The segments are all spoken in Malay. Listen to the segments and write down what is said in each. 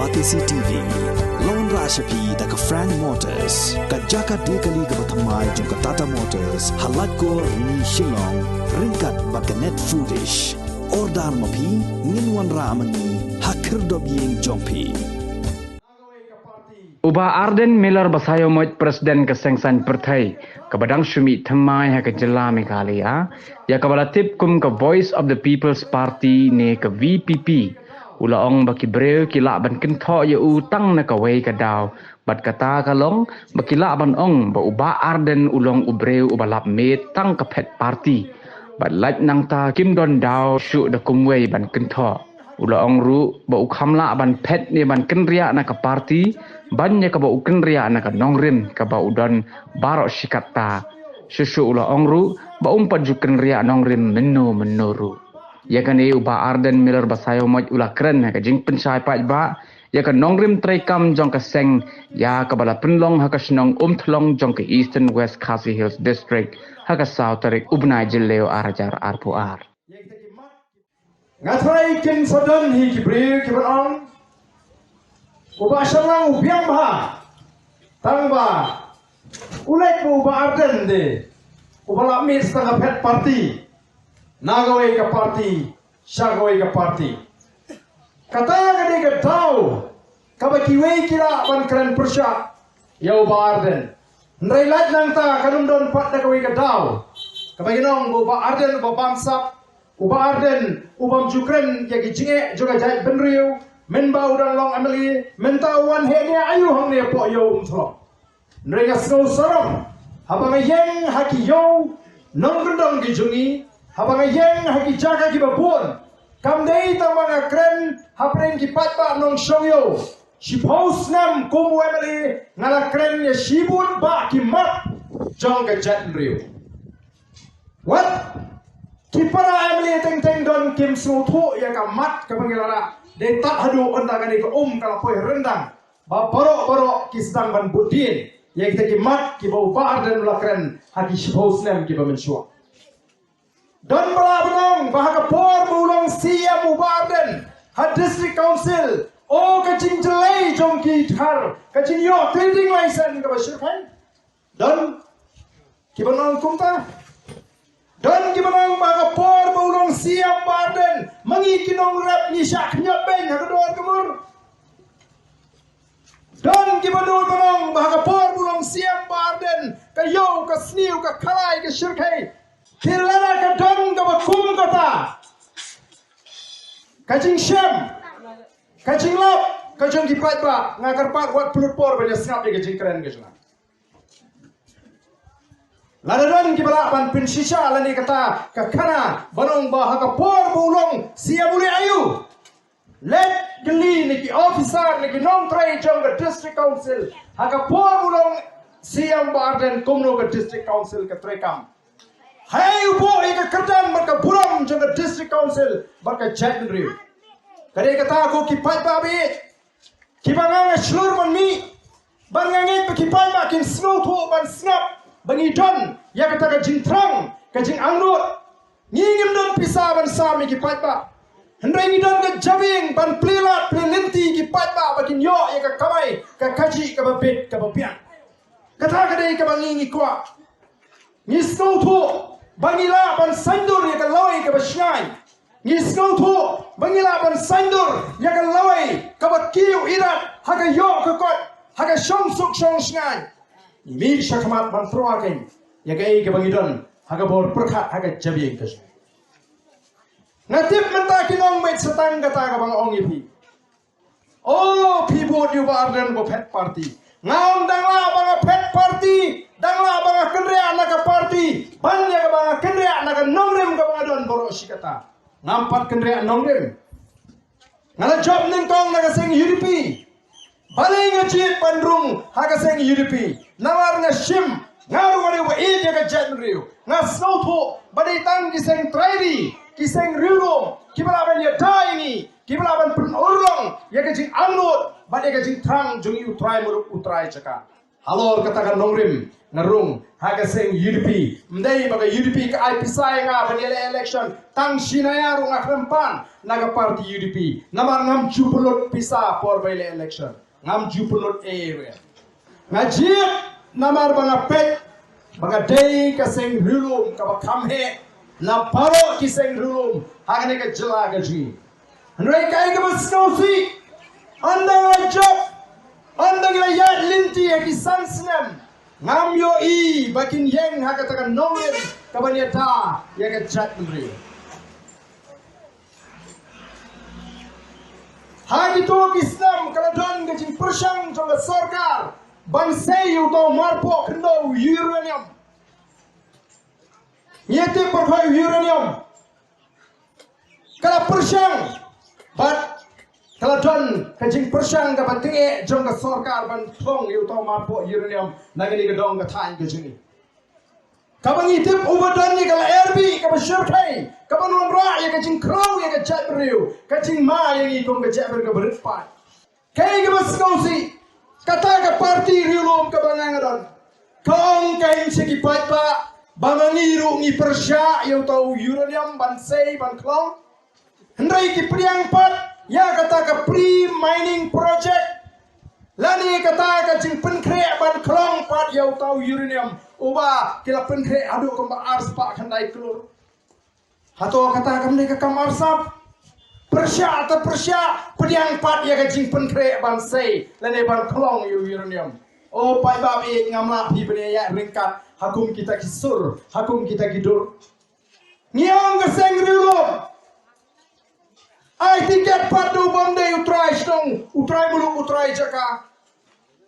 Batisi TV, Lone Rashapi da ka Frank Motors, ka Jaka Dekali ka Batamai jong ka Tata Motors, halat ko ni Shillong, ringkat baka net foodish, ordar mapi, ninwan ramani, hakir dobiyeng jongpi. Uba Arden Miller basayo moj Presiden Kesengsan Pertai kabadang Shumi Thamai ha ke jela Meghalaya ya kabala tip kum ke Voice of the People's Party ne ke VPP ulaong baki breu kila ban kentho ya utang na kawai ka daw bat kata kalong bakila ban ong ba uba Arden ulong ubreu ubalap met tang ke pet party bat laj nang ta kim don daw shu da kumwei ban kentho ulaong ru ba ukhamla ban pet ne ban kenria na ka party banyak kaba uken ria anak nongrim kaba udon barok shikata susu ula ongru ba umpat juken ria nongrim menuru ya kan uba Arden Miller basayo moj ula keren ka jing pensai pa ba ya kan nongrim trekam jong ka seng ya kabala penlong ha ka snong thlong jong ka Eastern West Khasi Hills District ha ka South Tarik ubnai jileo arajar arpuar ngatrai kin sodan hi kibri kibaron uba syalang ubiang bah tang ba ulek uba Arden de uba lakmi setengah pet party nagawai ke party syagawai ke party kata kade ke tau kabakiwei kira ban keren persyak ya uba Arden ndrai lat nang ta kanum don pat nagawai ke tau kabaginong uba Arden uba bangsa uba Arden uba jukren ya gijinge juga jai benriu men bau dan long ameli mentawan henya ayu hang ne po yo umthro nrenga snow sarong habang yeng haki yo nong gendong gijungi habang yeng haki jaga ki babun kam dei tamanga kren hapreng ki patba nong shongyo shi pos nam kum ameli ngala kren ya shibun ba ki mat jong ga jet riu what ki para ameli teng teng don kim snow tho ya ka mat ka pangelara de tak hadu anda kali ke kalau poi rendang ba borok ki sedang ban budin yang kita ki mat ki bau bar dan lakren haki shpos nem ki ba mensua dan bala benong ba ka por mulong siam ubarden ha district council o ka jing jelai jong ki thar ka jing yo trading license ka ba shirkan dan ki benong kumta dan gimana maka por bulong siap badan mengikinong rap ni syak nyabeng ha kedua kemur dan gimana bulong maka por bulong siap badan kayo ka sniu ka kalai ka shirkai kirlana ka dong ka bakum kata kajing syam kajing lap kajing kipat ba ngakar pat wat pelut por banyak snap dia kajing keren ke sana Ladaran kibala ban pinsisha lani kata kakana banong bah ka por bulong sia buli ayu let geli niki officer niki non trai jong ka district council haka por bulong siam Arden kumno ka district council ka trekam hai ubo ka kerdan maka buram jong ka district council baka january kare kata ko kipat babi kibanga shlur man mi bangange kipat ba kin snow tho ban snap bangi don ya kata ka jintrang ka jing angrut ngingim don pisa ban sami ki patba hendrai ni don ka jabing ban plilat plinti ki patba bakin yo ya ka kamai ka kaji ka babet ka bapian kata ka dei ka bangi ni kwa ni snow tho bangila ban sandur ya ka lawai ka bashnai ni snow tho bangila ban sandur ya ka lawai ka bakiu irat haga yo ka kot haga shong suk shong sngai mi syakmat ban proaken ya gai ke bangidon haga bor perkhat haga jabi kes natip menta kinong met setang kata ka bang ong ipi oh people you Arden bo pet party ngam dangla bang pet party dangla bang kenria anak party banya ka bang kenria anak nongrim ka bang don boro sikata ngampat kenria nongrim ngala job ning tong naga sing UDP Baling ngajit pandrung haga seng UDP nawar nga shim ngaru ngari wa iya ka jet riu nga snow tho badai tang ki seng trairi ki seng riu ki balaban ya daini ki balaban pun urlong ya ka jing angut badai ka jing trang jungi utrai muruk utrai caka Halor katakan nongrim ngarung haga seng UDP mdai baga UDP ka ai pisai nga baniele election tang sinaya rung akrempan naga party UDP namar ngam jupulot pisa por bele election ngam jupulot area ngajit namar banga pet baga dei ka seng rulum ka bakam he na paro ki seng rulum haga ne ka jela gaji nrai kai ka basnosi andang job andang la yat linti ki sansnem ngam yo I bakin yeng ha katakan nongin kabanyata ya ka chat mri ha gitu Islam kaladon gajing persang jong sarkar bansai uto marpo khndo uranium yete perphai uranium kala persang but kaladon kajing persang ka batinge jong ka sarkar ban thong uto marpo uranium nagani ka dong ka thain ka jini kabangi tip ubadan ni kala RB ka basyurkai kabanon ra ya kajing crow ya ka chatriu kajing ma ya ni kong ka chatber ka beritpa kai ka baskausi kata ka party riulom ka banangadon kong kain sigi patpa bangangiru ngi persya ya uto uranium ban sei ban klong hendrai ki priang pat ya kata ka pre-mining project lani kata ka jing penkre ban klong pat yau tau uranium uba kila penkre adu kamba ars pa khandai klur hato kata kam ne ka kam arsap persya atau persya pediang pat ya ka jing penkre ban sei lani ban klong uranium oh pai bab e ngamla hi bene ya ringkat hakum kita kisur hakum kita gidur ngiong ka sengriulum ai tiket padu bomde utrai stong utrai bulu utrai jaka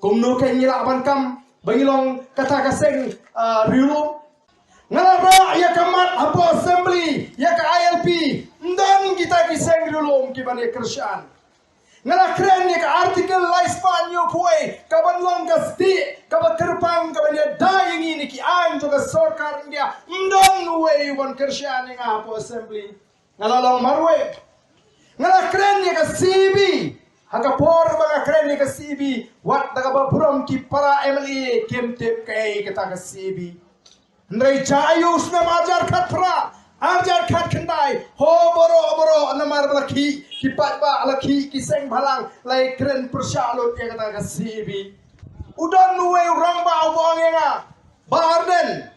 kumno ke ngila bankam bangilong kata kaseng riulu ngalara ya kamat apo assembly ya ka ILP ndan kita kiseng riulu ki bani kerjaan ngala kren ya ka artikel lifespan yo poi kaban long ka sti ka kerpang ka bani dai ni ki an to ka sarkar india ndan we wan kerjaan nga apo assembly ngala long marwe ngala keren ya ka CB haka por baga keren ya ka CB wat daga bapuram ki para MLA kem tep kai kata ka CB ndai chayus na ajar khat pra ajar khat khandai ho boro namar lakhi ki patba lakhi ki seng bhalang lai keren persyalot ya kata ka CB udan nuwe ramba ubongenga barden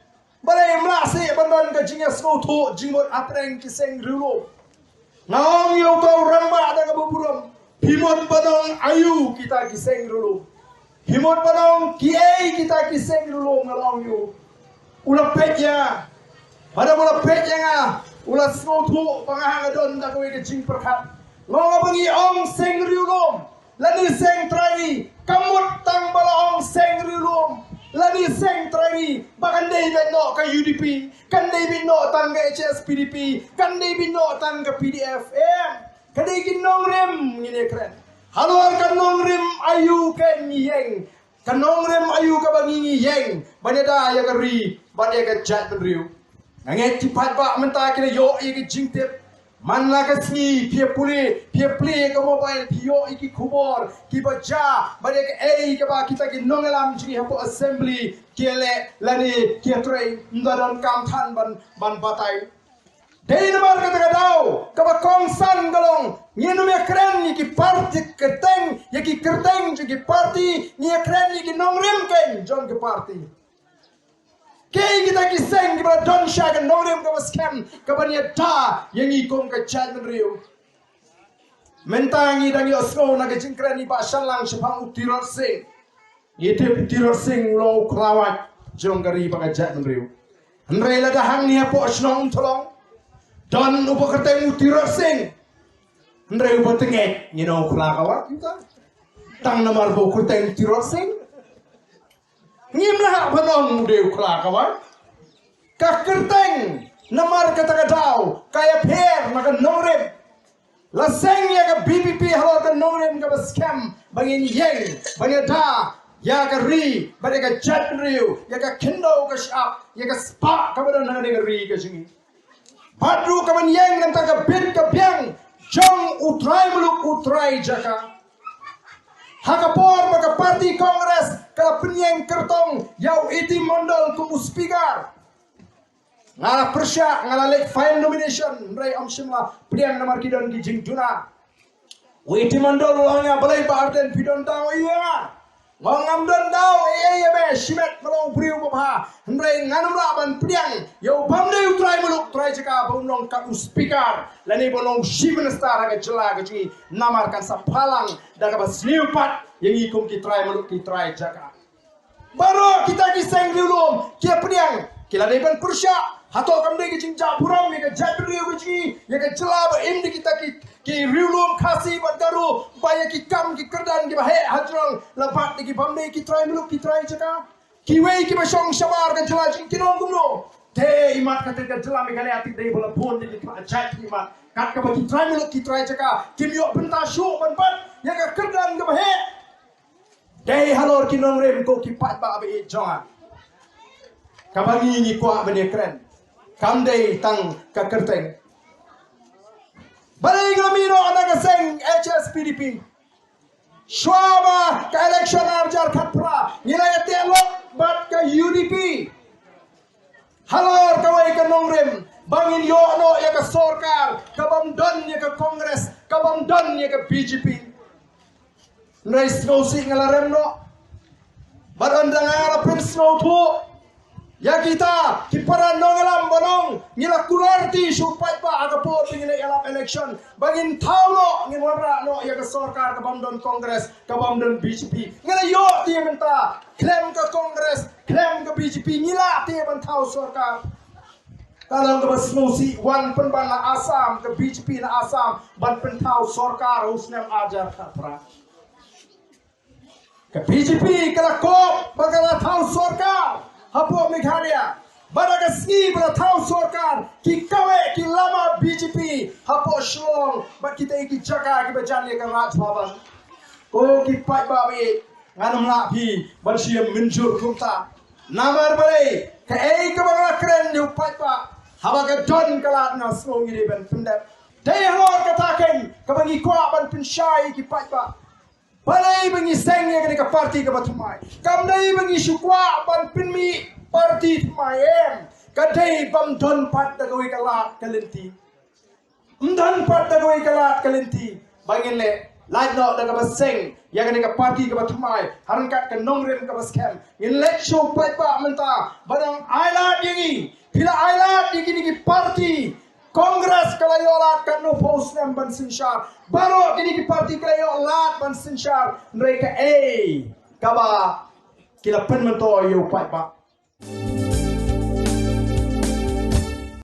balai mlase bandon ka jingas no tho jingmot atreng ki seng rulo Naong yo tau ramba ada kabuburam. Himot padang ayu kita kiseng dulu. Himot padang kiai kita kiseng dulu ngalong yo. Ulah petnya. Pada ulah petnya nga. Ulah snotu pangahang adon tak kowe kecing perkat. Ngong bangi ong seng riulom. Lani seng trani. Kamut tang bala ong seng riulom. Lani seng trani bahkan David no ka UDP kan David no tang ka HSPDP kan David no tang ka PDFM kadai kin nongrem ngine keren halor kan nongrem ayu kan yeng kan nongrem ayu ka bangi yeng baneda ya ka ri bade ka chat benriu nganget tipat ba menta kira yo i ki jingtep man la ka sni pie play ka mobile pio iki kubor ki baja bade ka ka ba kita ki nongelam jingi hapo assembly kiele lani kietrei ndadon kam than ban batai dei namar ka ta dau ka ba kongsan galong ngenu me kren ni ki party kerteng ya ki kerteng ki party ni kren ni ki nongrem ken jon ki party kei kita kiseng kita don shagan nongrim ka scam ka bania ta yangi kong ka chat riu mentangi dangi oslo na ka jingkrani ba shalang shapang utirot sing yete utirot sing lo krawat jonggari ba ka chat riu andre la da hang ni po snong tolong don upo kerteng utirot sing andre upo tenget you know krawat kita tang namar bo kerteng utirot sing ngimlah banong deu kla kawan ka kerteng namar kata kadau kaya pher maka nongrem la seng ya ka BPP halo ka nongrem ka scam bangin yeng bangeta ya ka ri bade ka chat riu ya ka kendo ka shap ya ka spa ka badan na ka ri ka singi padru ka ban yeng kan ta ka bit ka biang jong utrai muluk utrai jaka Hakapor maka parti Kongres kala penyeng kertong yau iti mondol ku speaker. Ngala persya ngala lek fine nomination ray om simla priang namar kidon ki jingduna. Iti mondol ulangnya balai ba arden pidon tao iya. Ngam don daw iya be simet melong priu bapha ray nganumla ban priang yau bamde utrai muluk trai jaka bonong ka speaker lani bonong shiven star aga jela gaji namarkan sapalang daga bas liupat yang ikum ki trai muluk ki trai jaka. Baru kita kiseng liulum kia priang kila depan persya hato kamde ki jingja burang ni ka jabri gaji ya ka jela ba imdi kita ki riulum khasi bandaru baya ki kam ki kerdan ki bahe hajrong lapat ki bamde ki trai muluk ki trai jaka ki wei ki basong sabar ka jela jing kinong gumno te imat ka te ka jela mi kale ati dei bola pon di ka jat imat kat ka ba ki trai muluk ki trai jaka kim yo benta shu ban ya ka kerdan ka bahe dei halor kinong rem ko ki pat ba be jonga kabagi ni kwa bene kren kamdei tang ka kerteng balai ngamino anaga seng HSPDP Shwaba ka election arjar khapra nilai telok bat ka UDP halor kawai ka nongrem bangin yo no ya ka sorkar kabam don ya ka Kongres kabam don ya ka BJP nai snow sing ngalarem no barandang ala pin snow tu ya kita kipara nongalam bonong ngila kularti supaya pa aga po ngila elap election bangin taulo ngin wabra no ya ka sorkar kabam don Kongres kabam don BJP ngila yo ti menta klaim ka Kongres klaim ka BJP ngila ti ban tau sorkar kalau ka basnosi wan pen ban na Assam ka BJP na Assam ban pen tau sorkar usnem ajar khapra ka BJP kala ko bagala tau sorkar hapo Meghalaya baraga ski bala tau sorkar ki kawe ki lama BJP hapo Shillong ba kita iki jaka ki bajan le ka Raj Bhavan ko ki pai ba be nganum la phi ban siam minjur kumta namar bare ka ei ka ba kren ni pai pa haba ka don kala na so ngiri ben pendep dei halor ka taken ka bangi kwa ban pinshai ki pai pa balai bengi seng ya ka parti ka batumai kam dai bengi shukwa ban pinmi parti mai em ka dai bam don pat da goi ka lat kalenti mdan pat da goi ka lat kalenti bangin le lait no da ka baseng ya ka parti ka batumai haran kat ka nongrem ka baskem in let show pai pa menta badang ailat yangi pila ailat yangi ni parti Kongres kalayolat kan no post nem ban sinshar baro kini ki parti kalayolat ban sinshar mereka kaba kila pen mento yo pai pa